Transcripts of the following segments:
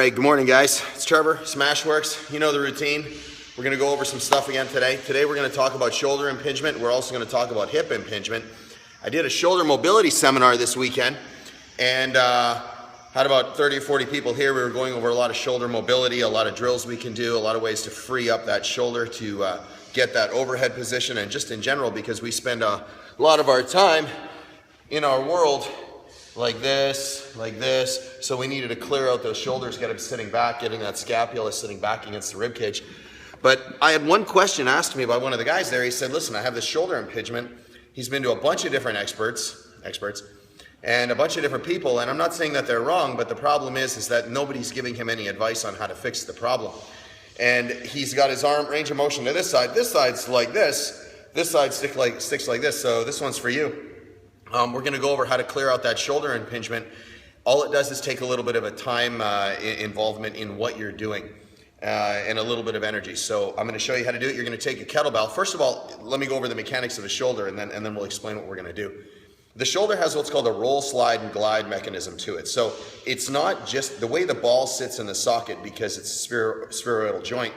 right, good morning guys. It's Trevor, SmashweRx. You know the routine. We're gonna go over some stuff again today. Today we're gonna talk about shoulder impingement. We're also gonna talk about hip impingement. I did a shoulder mobility seminar this weekend and had about 30 or 40 people here. We were going over a lot of shoulder mobility, a lot of drills we can do, a lot of ways to free up that shoulder to get that overhead position, and just in general, because we spend a lot of our time in our world like this, so we needed to clear out those shoulders, get them sitting back, getting that scapula sitting back against the rib cage. But I had one question asked to me by one of the guys there. He said, listen, I have this shoulder impingement. He's been to a bunch of different experts, and a bunch of different people, and I'm not saying that they're wrong, but the problem is that nobody's giving him any advice on how to fix the problem. And he's got his arm range of motion to this side's like this side sticks like this, so this one's for you. We're gonna go over how to clear out that shoulder impingement. All it does is take a little bit of a time involvement in what you're doing and a little bit of energy. So I'm gonna show you how to do it. You're gonna take a kettlebell. First of all, let me go over the mechanics of the shoulder, and then we'll explain what we're gonna do. The shoulder has what's called a roll, slide, and glide mechanism to it. So it's not just the way the ball sits in the socket, because it's a spheroidal joint.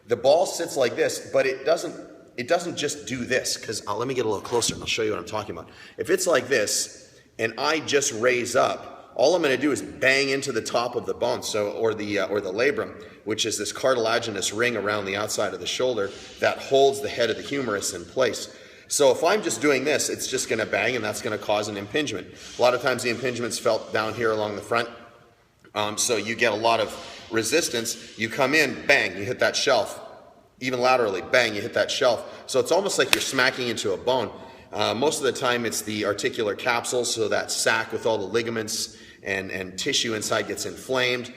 The ball sits like this, but it doesn't just do this, because let me get a little closer and I'll show you what I'm talking about. If it's like this and I just raise up, all I'm going to do is bang into the top of the bone, or the labrum, which is this cartilaginous ring around the outside of the shoulder that holds the head of the humerus in place. So if I'm just doing this, it's just going to bang, and that's going to cause an impingement. A lot of times the impingement's felt down here along the front, so you get a lot of resistance. You come in, bang, you hit that shelf. Even laterally, bang, you hit that shelf. So it's almost like you're smacking into a bone. Most of the time it's the articular capsule, so that sac with all the ligaments and tissue inside gets inflamed.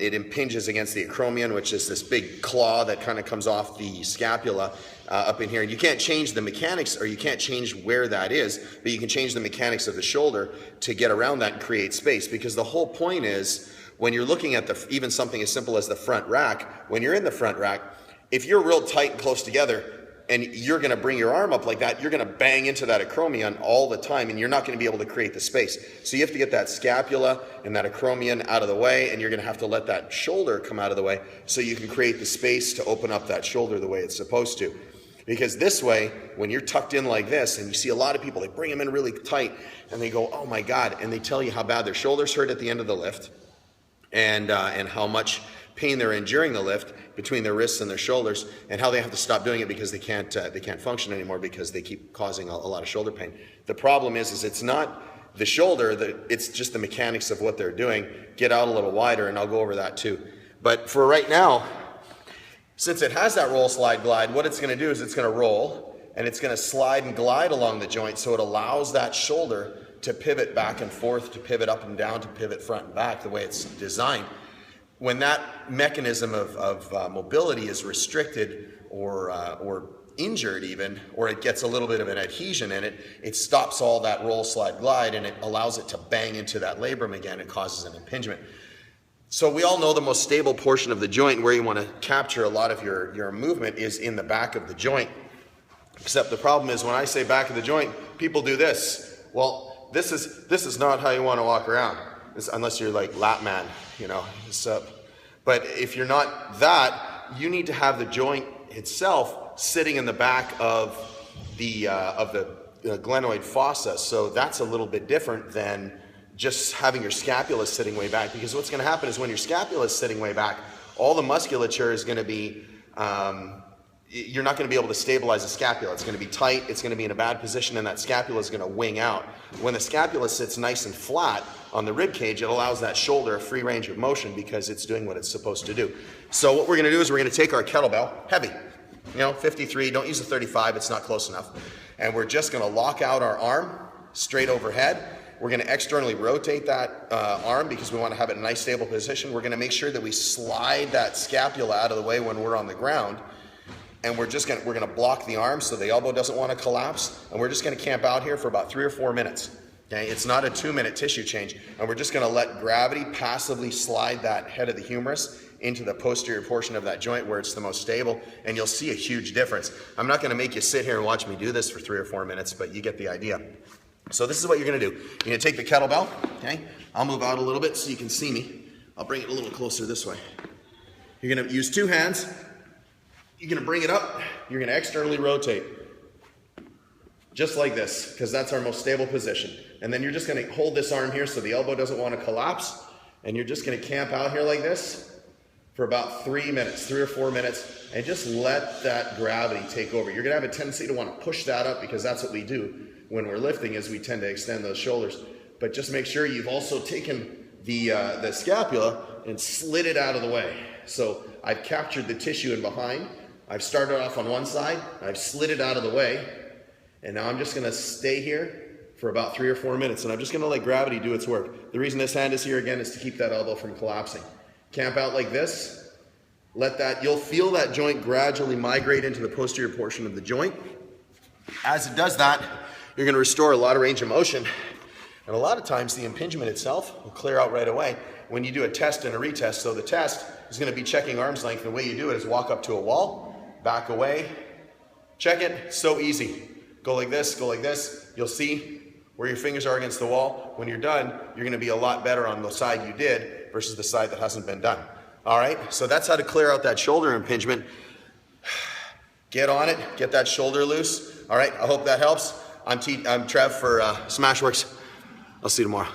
It impinges against the acromion, which is this big claw that kind of comes off the scapula up in here. And you can't change the mechanics, or you can't change where that is, but you can change the mechanics of the shoulder to get around that and create space. Because the whole point is, when you're looking at even something as simple as the front rack, when you're in the front rack, if you're real tight and close together and you're going to bring your arm up like that, you're going to bang into that acromion all the time, and you're not going to be able to create the space. So you have to get that scapula and that acromion out of the way, and you're going to have to let that shoulder come out of the way so you can create the space to open up that shoulder the way it's supposed to. Because this way, when you're tucked in like this, and you see a lot of people, they bring them in really tight and they go, oh my God, and they tell you how bad their shoulders hurt at the end of the lift, and how much pain they're enduring the lift between their wrists and their shoulders, and how they have to stop doing it because they can't function anymore because they keep causing a lot of shoulder pain. The problem is it's not the shoulder, it's just the mechanics of what they're doing. Get out a little wider, and I'll go over that too. But for right now, since it has that roll, slide, glide, what it's going to do is it's going to roll, and it's going to slide and glide along the joint, so it allows that shoulder to pivot back and forth, to pivot up and down, to pivot front and back the way it's designed. When that mechanism of mobility is restricted or injured even, or it gets a little bit of an adhesion in it, it stops all that roll, slide, glide, and it allows it to bang into that labrum again. It causes an impingement. So we all know the most stable portion of the joint, where you want to capture a lot of your movement, is in the back of the joint. Except the problem is, when I say back of the joint, people do this. Well, this is not how you want to walk around, unless you're like lap man, you know. But if you're not that, you need to have the joint itself sitting in the back of the glenoid fossa. So that's a little bit different than just having your scapula sitting way back, because what's going to happen is, when your scapula is sitting way back, all the musculature is going to be you're not going to be able to stabilize the scapula. It's going to be tight, it's going to be in a bad position, and that scapula is going to wing out. When the scapula sits nice and flat on the rib cage, it allows that shoulder a free range of motion, because it's doing what it's supposed to do. So what we're going to do is we're going to take our kettlebell, heavy, 53, don't use a 35, it's not close enough. And we're just going to lock out our arm straight overhead. We're going to externally rotate that arm, because we want to have it in a nice stable position. We're going to make sure that we slide that scapula out of the way when we're on the ground. And we're going to block the arm so the elbow doesn't want to collapse. And we're just going to camp out here for about 3 or 4 minutes. Okay? It's not a 2-minute tissue change. And we're just going to let gravity passively slide that head of the humerus into the posterior portion of that joint, where it's the most stable, and you'll see a huge difference. I'm not going to make you sit here and watch me do this for 3 or 4 minutes, but you get the idea. So this is what you're going to do. You're going to take the kettlebell, okay? I'll move out a little bit so you can see me. I'll bring it a little closer this way. You're gonna use 2 hands. You're gonna bring it up. You're gonna externally rotate. Just like this, because that's our most stable position. And then you're just gonna hold this arm here so the elbow doesn't want to collapse. And you're just gonna camp out here like this for about 3 minutes, 3 or 4 minutes, and just let that gravity take over. You're gonna have a tendency to want to push that up because that's what we do when we're lifting, is we tend to extend those shoulders. But just make sure you've also taken the scapula and slid it out of the way. So I've captured the tissue in behind. I've started off on one side, I've slid it out of the way, and now I'm just gonna stay here for about 3 or 4 minutes, and I'm just gonna let gravity do its work. The reason this hand is here again is to keep that elbow from collapsing. Camp out like this. Let that, you'll feel that joint gradually migrate into the posterior portion of the joint. As it does that, you're gonna restore a lot of range of motion. And a lot of times the impingement itself will clear out right away when you do a test and a retest. So the test is gonna be checking arm's length. The way you do it is walk up to a wall, back away, check it, so easy. Go like this, go like this. You'll see where your fingers are against the wall. When you're done, you're gonna be a lot better on the side you did versus the side that hasn't been done. All right, so that's how to clear out that shoulder impingement. Get on it, get that shoulder loose. All right, I hope that helps. I'm Trev for SmashweRx. I'll see you tomorrow.